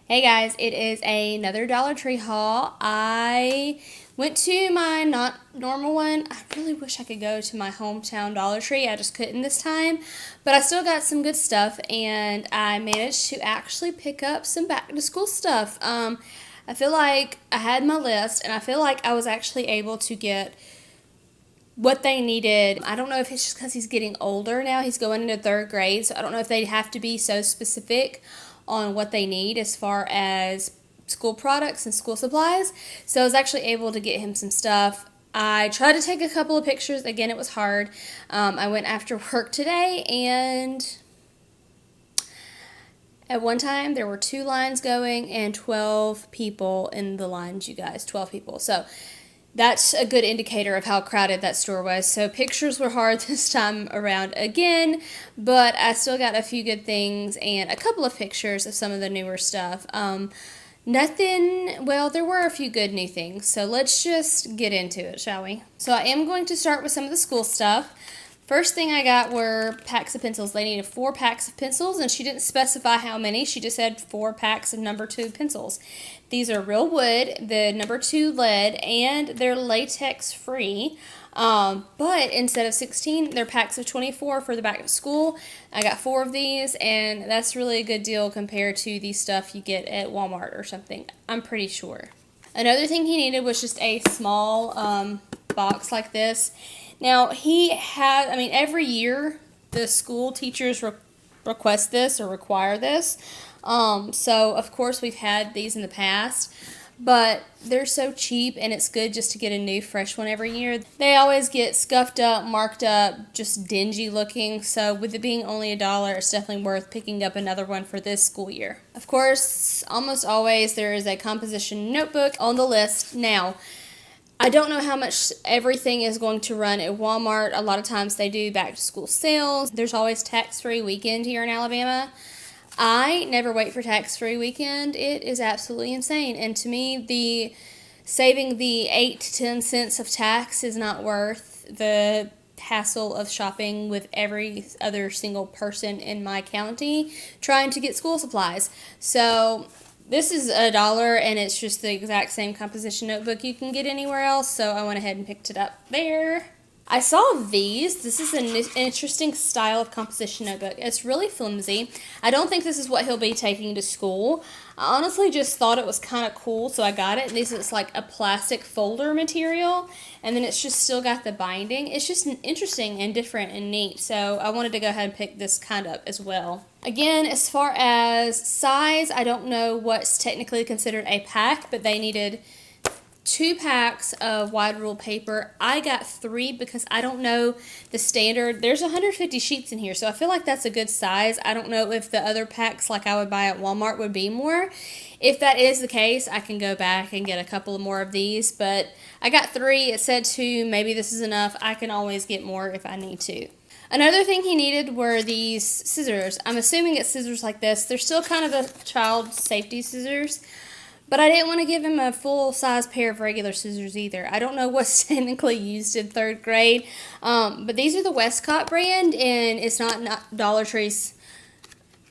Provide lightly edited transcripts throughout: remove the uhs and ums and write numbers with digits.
Hey guys, it is another Dollar Tree haul. I went to my not normal one. I really wish I could go to my hometown Dollar Tree. I just couldn't this time. But I still got some good stuff and I managed to actually pick up some back to school stuff. I feel like I had my list and I feel like I was actually able to get what they needed. I don't know if it's just because he's getting older now. He's going into third grade, so I don't know if they have to be so specific on what they need as far as school products and school supplies. So I was actually able to get him some stuff. I tried to take a couple of pictures. Again, it was hard. I went after work today, and at one time there were 2 lines going and 12 people in the lines, you guys. 12 people. So that's a good indicator of how crowded that store was. So pictures were hard this time around again, but I still got a few good things and a couple of pictures of some of the newer stuff. Well, there were a few good new things, so let's just get into it, shall we? So I am going to start with some of the school stuff. First thing I got were packs of pencils. They needed 4 packs of pencils, and she didn't specify how many. She just said 4 packs of number 2 pencils. These are real wood, the number 2 lead, and they're latex free. But instead of 16, they're packs of 24 for the back to school. I got 4 of these, and that's really a good deal compared to the stuff you get at Walmart or something, I'm pretty sure. Another thing he needed was just a small box like this. Now, every year the school teachers request this or require this. So, of course, we've had these in the past, but they're so cheap and it's good just to get a new, fresh one every year. They always get scuffed up, marked up, just dingy looking. So, with it being only $1, it's definitely worth picking up another one for this school year. Of course, almost always there is a composition notebook on the list. Now, I don't know how much everything is going to run at Walmart. A lot of times they do back to school sales. There's always tax-free weekend here in Alabama. I never wait for tax-free weekend. It is absolutely insane. And to me, saving the 8 to 10 cents of tax is not worth the hassle of shopping with every other single person in my county trying to get school supplies. So this is $1, and it's just the exact same composition notebook you can get anywhere else, so I went ahead and picked it up there. I saw these. This is an interesting style of composition notebook. It's really flimsy. I don't think this is what he'll be taking to school. I honestly just thought it was kind of cool, so I got it. And this is like a plastic folder material, and then it's just still got the binding. It's just interesting and different and neat, so I wanted to go ahead and pick this kind up as well. Again, as far as size, I don't know what's technically considered a pack, but they needed 2 packs of wide rule paper. I got 3 because I don't know the standard. There's 150 sheets in here, so I feel like that's a good size. I don't know if the other packs like I would buy at Walmart would be more. If that is the case, I can go back and get a couple more of these, but I got 3. It said 2. Maybe this is enough. I can always get more if I need to. Another thing he needed were these scissors. I'm assuming it's scissors like this. They're still kind of a child safety scissors, but I didn't want to give him a full-size pair of regular scissors either. I don't know what's technically used in 3rd grade, but these are the Westcott brand, and it's not Dollar Tree's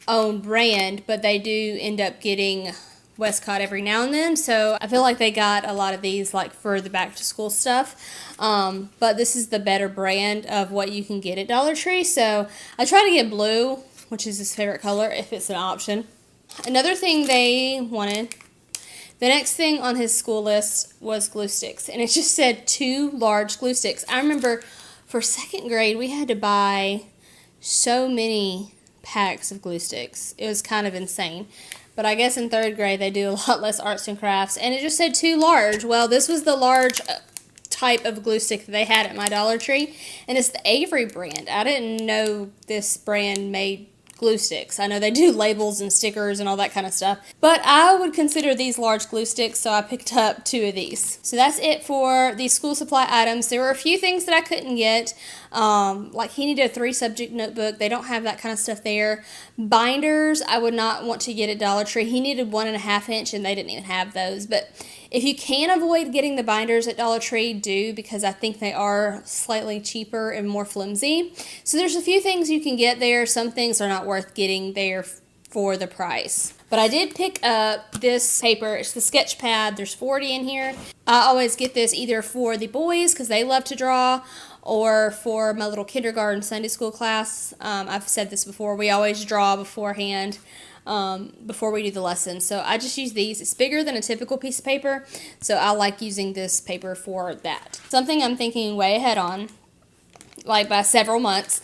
own brand, but they do end up getting Westcott every now and then, so I feel like they got a lot of these like for the back-to-school stuff, but this is the better brand of what you can get at Dollar Tree, so I try to get blue, which is his favorite color, if it's an option. Another thing they wanted, the next thing on his school list was glue sticks, and it just said 2 large glue sticks. I remember for 2nd grade, we had to buy so many packs of glue sticks. It was kind of insane. But I guess in 3rd grade, they do a lot less arts and crafts, and it just said 2 large. Well, this was the large type of glue stick that they had at my Dollar Tree, and it's the Avery brand. I didn't know this brand made glue sticks. I know they do labels and stickers and all that kind of stuff, but I would consider these large glue sticks, so I picked up 2 of these. So that's it for these school supply items. There were a few things that I couldn't get, like he needed a 3-subject notebook. They don't have that kind of stuff there. Binders, I would not want to get at Dollar Tree. He needed 1.5 inch, and they didn't even have those, but if you can avoid getting the binders at Dollar Tree, do, because I think they are slightly cheaper and more flimsy. So there's a few things you can get there. Some things are not worth getting there for the price. But I did pick up this paper. It's the sketch pad. There's 40 in here. I always get this either for the boys because they love to draw, or for my little kindergarten Sunday school class. I've said this before. We always draw beforehand before we do the lesson. So I just use these. It's bigger than a typical piece of paper, so I like using this paper for that. Something I'm thinking way ahead on, like by several months.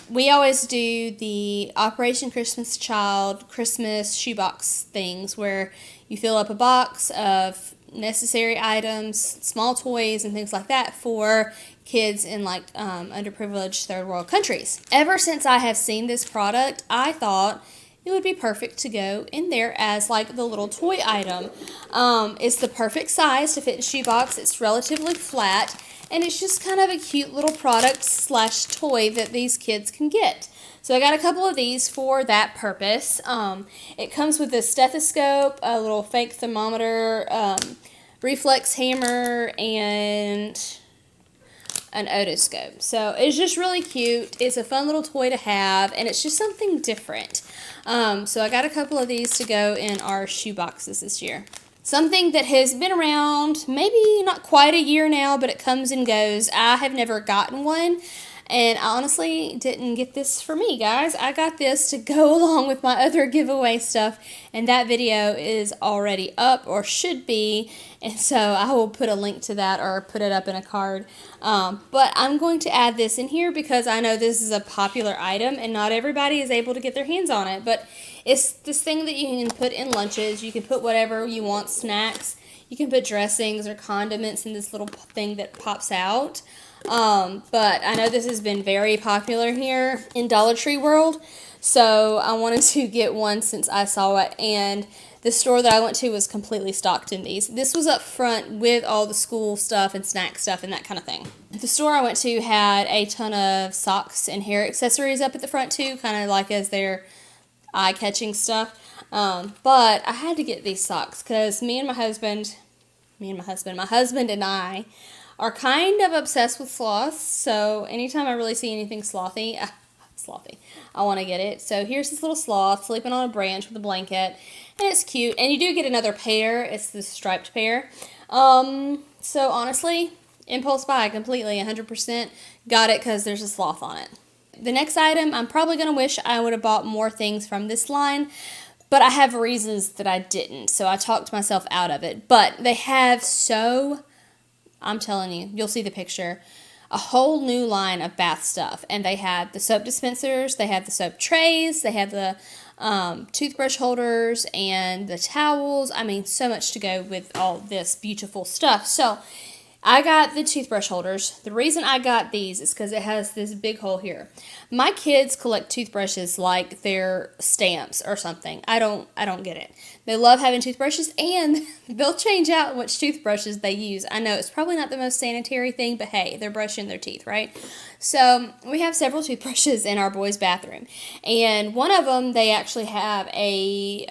We always do the Operation Christmas Child Christmas shoebox things where you fill up a box of necessary items, small toys, and things like that for kids in like underprivileged third world countries. Ever since I have seen this product, I thought it would be perfect to go in there as like the little toy item. It's the perfect size to fit in a shoebox. It's relatively flat. And it's just kind of a cute little product slash toy that these kids can get. So I got a couple of these for that purpose. It comes with a stethoscope, a little fake thermometer, reflex hammer, and an otoscope. So it's just really cute. It's a fun little toy to have, and it's just something different. So I got a couple of these to go in our shoe boxes this year. Something that has been around maybe not quite a year now, but it comes and goes. I have never gotten one, and I honestly didn't get this for me, guys. I got this to go along with my other giveaway stuff, and that video is already up, or should be, and so I will put a link to that or put it up in a card. But I'm going to add this in here because I know this is a popular item, and not everybody is able to get their hands on it, but it's this thing that you can put in lunches. You can put whatever you want, snacks. You can put dressings or condiments in this little thing that pops out. But I know this has been very popular here in Dollar Tree world, so I wanted to get one since I saw it, and the store that I went to was completely stocked in these. This was up front with all the school stuff and snack stuff and that kind of thing. The store I went to had a ton of socks and hair accessories up at the front too, kind of like as their eye-catching stuff. But I had to get these socks because my husband and I are kind of obsessed with sloths. So anytime I really see anything slothy, I want to get it. So here's this little sloth sleeping on a branch with a blanket, and it's cute. And you do get another pair. It's the striped pair. So honestly, impulse buy completely, 100%. Got it because there's a sloth on it. The next item, I'm probably going to wish I would have bought more things from this line, but I have reasons that I didn't, so I talked myself out of it. But they have I'm telling you, you'll see the picture, a whole new line of bath stuff. And they have the soap dispensers, they have the soap trays, they have the toothbrush holders and the towels. I mean, so much to go with all this beautiful stuff. So I got the toothbrush holders. The reason I got these is because it has this big hole here. My kids collect toothbrushes like they're stamps or something. I don't get it. They love having toothbrushes, and they'll change out which toothbrushes they use. I know it's probably not the most sanitary thing, but hey, they're brushing their teeth, right? So we have several toothbrushes in our boys' bathroom, and one of them, they actually have a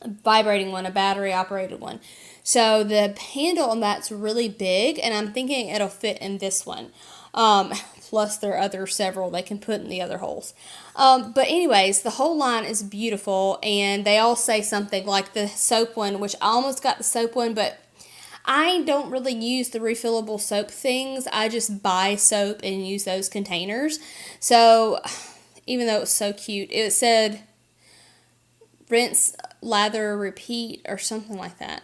vibrating one, a battery operated one. So the handle on that's really big, and I'm thinking it'll fit in this one. Plus there are several they can put in the other holes. But anyways, the whole line is beautiful, and they all say something like the soap one, which I almost got the soap one, but I don't really use the refillable soap things. I just buy soap and use those containers. So even though it was so cute, it said rinse, lather, repeat, or something like that.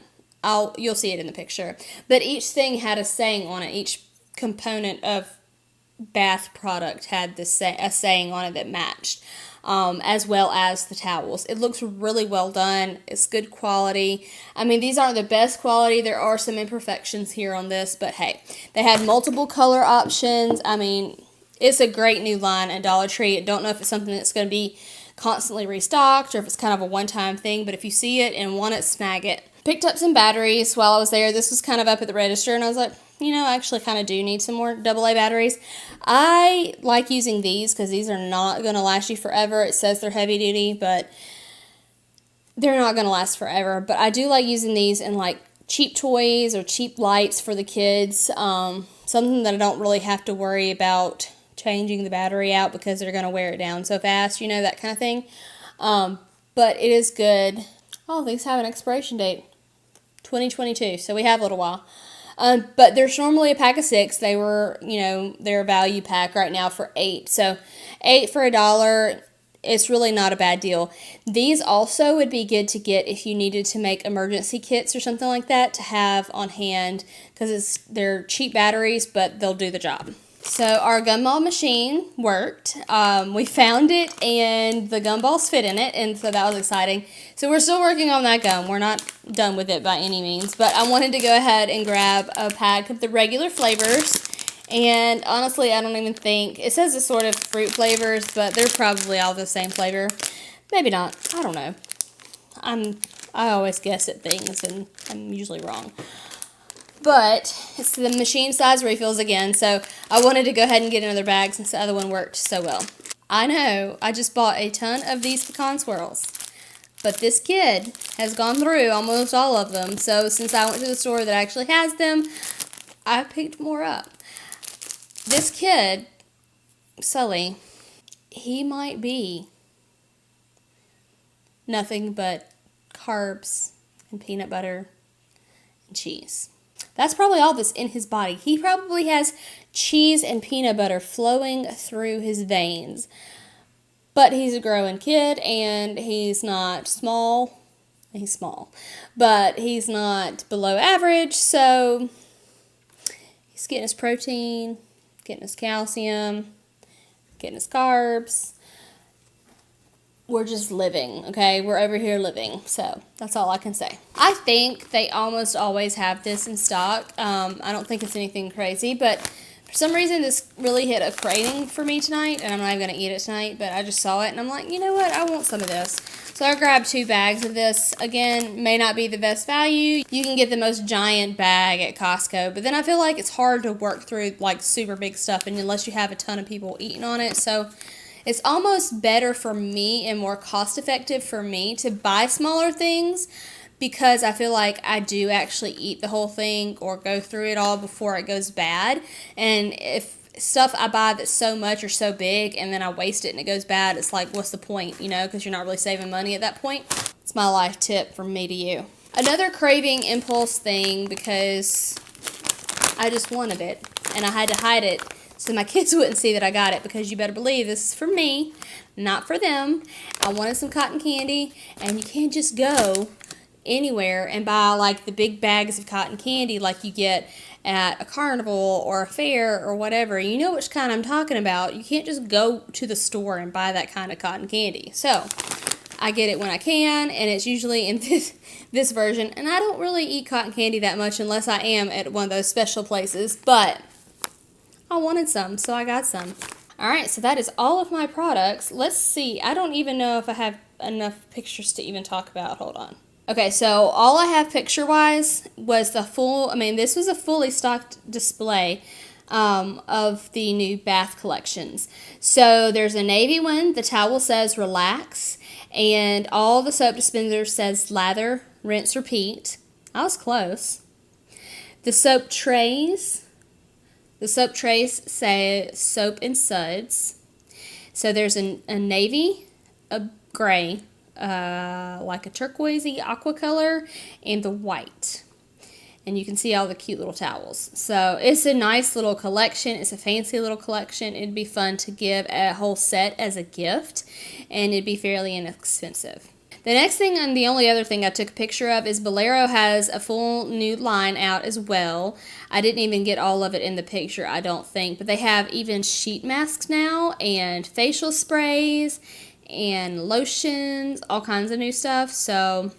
You'll see it in the picture. But each thing had a saying on it. Each component of bath product had a saying on it that matched, as well as the towels. It looks really well done. It's good quality. I mean, these aren't the best quality. There are some imperfections here on this, but hey, they had multiple color options. I mean, it's a great new line at Dollar Tree. I don't know if it's something that's going to be constantly restocked or if it's kind of a one-time thing, but if you see it and want it, snag it. Picked up some batteries while I was there. This was kind of up at the register, and I was like, I actually kind of do need some more AA batteries. I like using these because these are not going to last you forever. It says they're heavy duty, but they're not going to last forever. But I do like using these in like cheap toys or cheap lights for the kids. Something that I don't really have to worry about changing the battery out because they're going to wear it down so fast, that kind of thing. but it is good. Oh, these have an expiration date, 2022, so we have a little while. But there's normally a pack of 6. They were, they're a value pack right now for 8. So 8 for $1. It's really not a bad deal. These also would be good to get if you needed to make emergency kits or something like that to have on hand, because they're cheap batteries, but they'll do the job. So our gumball machine worked. We found it and the gumballs fit in it, and so that was exciting. So we're still working on that gum. We're not done with it by any means, but I wanted to go ahead and grab a pack of the regular flavors. And honestly, I don't even think, it says it's sort of fruit flavors, but they're probably all the same flavor. Maybe not. I don't know. I always guess at things, and I'm usually wrong. But it's the machine size refills again, so I wanted to go ahead and get another bag since the other one worked so well. I know, I just bought a ton of these pecan swirls, but this kid has gone through almost all of them, so since I went to the store that actually has them, I picked more up. This kid, Sully, he might be nothing but carbs and peanut butter and cheese. That's probably all that's in his body. He probably has cheese and peanut butter flowing through his veins. But he's a growing kid, and he's not small. He's small. But he's not below average, so he's getting his protein, getting his calcium, getting his carbs. We're just living, okay? We're over here living, so that's all I can say. I think they almost always have this in stock. I don't think it's anything crazy, but for some reason this really hit a craving for me tonight, and I'm not even going to eat it tonight, but I just saw it, and I'm like, you know what? I want some of this. So I grabbed 2 bags of this. Again, may not be the best value. You can get the most giant bag at Costco, but then I feel like it's hard to work through like super big stuff, and unless you have a ton of people eating on it, so it's almost better for me and more cost effective for me to buy smaller things, because I feel like I do actually eat the whole thing or go through it all before it goes bad. And if stuff I buy that's so much or so big and then I waste it and it goes bad, it's like, what's the point, because you're not really saving money at that point. It's my life tip from me to you. Another craving impulse thing, because I just wanted it and I had to hide it so my kids wouldn't see that I got it, because you better believe this is for me, not for them. I wanted some cotton candy, and you can't just go anywhere and buy like the big bags of cotton candy like you get at a carnival or a fair or whatever. You know which kind I'm talking about. You can't just go to the store and buy that kind of cotton candy. So I get it when I can, and it's usually in this version. And I don't really eat cotton candy that much unless I am at one of those special places, but I wanted some, so I got some. Alright, so that is all of my products. Let's see. I don't even know if I have enough pictures to even talk about. Hold on. Okay, so all I have picture-wise was this was a fully stocked display of the new bath collections. So there's a navy one. The towel says relax, and all the soap dispensers says lather, rinse, repeat. I was close. The soap trays say soap and suds. So there's a navy, a gray, like a turquoisey aqua color, and the white. And you can see all the cute little towels. So it's a nice little collection. It's a fancy little collection. It'd be fun to give a whole set as a gift, and it'd be fairly inexpensive. The next thing, and the only other thing I took a picture of, is Bolero has a full nude line out as well. I didn't even get all of it in the picture, I don't think. But they have even sheet masks now, and facial sprays, and lotions, all kinds of new stuff. So,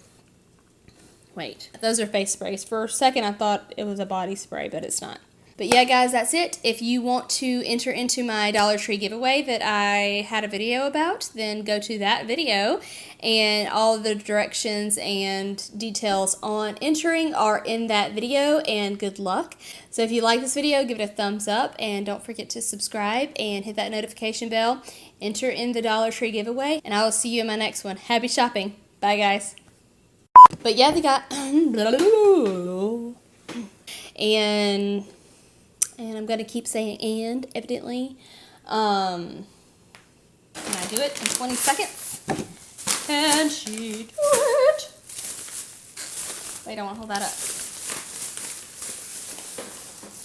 wait, those are face sprays. For a second, I thought it was a body spray, but it's not. But yeah, guys, that's it. If you want to enter into my Dollar Tree giveaway that I had a video about, then go to that video, and all the directions and details on entering are in that video, and good luck. So if you like this video, give it a thumbs up, and don't forget to subscribe and hit that notification bell. Enter in the Dollar Tree giveaway, and I will see you in my next one. Happy shopping. Bye, guys. But yeah, they got and I'm going to keep saying and, evidently. Can I do it in 20 seconds? Can she do it? Wait, I want to hold that up.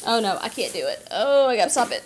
Oh no, I can't do it. Oh, I gotta stop it.